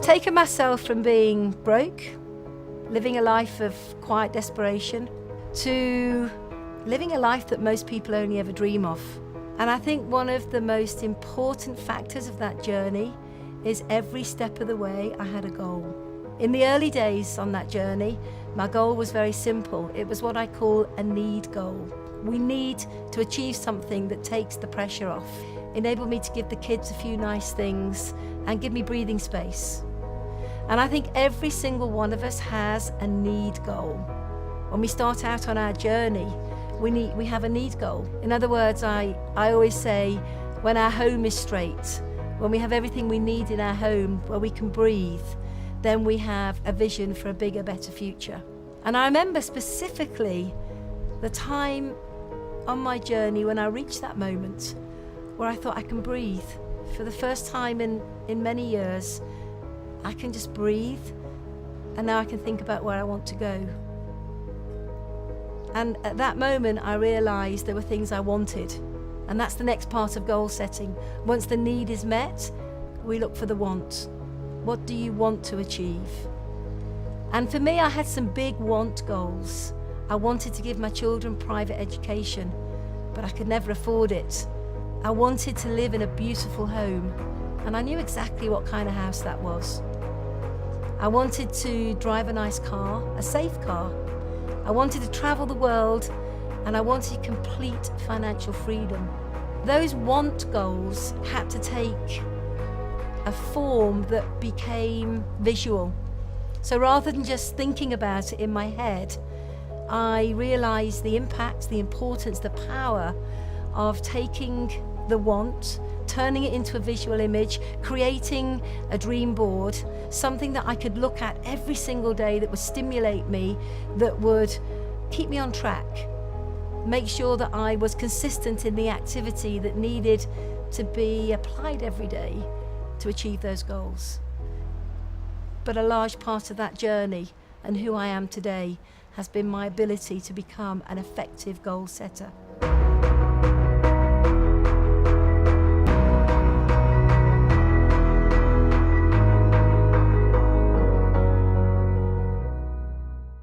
taken myself from being broke, living a life of quiet desperation, to living a life that most people only ever dream of. And I think one of the most important factors of that journey is every step of the way I had a goal. In the early days on that journey, my goal was very simple. It was what I call a need goal. We need to achieve something that takes the pressure off, enable me to give the kids a few nice things, and give me breathing space. And I think every single one of us has a need goal. When we start out on our journey, we have a need goal. In other words, I always say, when our home is straight, when we have everything we need in our home, where we can breathe, then we have a vision for a bigger, better future. And I remember specifically the time on my journey when I reached that moment where I thought I can breathe. For the first time in many years, I can just breathe, and now I can think about where I want to go. And at that moment, I realized there were things I wanted. And that's the next part of goal setting. Once the need is met, we look for the want. What do you want to achieve? And for me, I had some big want goals. I wanted to give my children private education, but I could never afford it. I wanted to live in a beautiful home, and I knew exactly what kind of house that was. I wanted to drive a nice car, a safe car. I wanted to travel the world, and I wanted complete financial freedom. Those want goals had to take a form that became visual. So rather than just thinking about it in my head, I realized the impact, the importance, the power of taking the want, turning it into a visual image, creating a dream board, something that I could look at every single day that would stimulate me, that would keep me on track, make sure that I was consistent in the activity that needed to be applied every day to achieve those goals. But a large part of that journey and who I am today has been my ability to become an effective goal setter.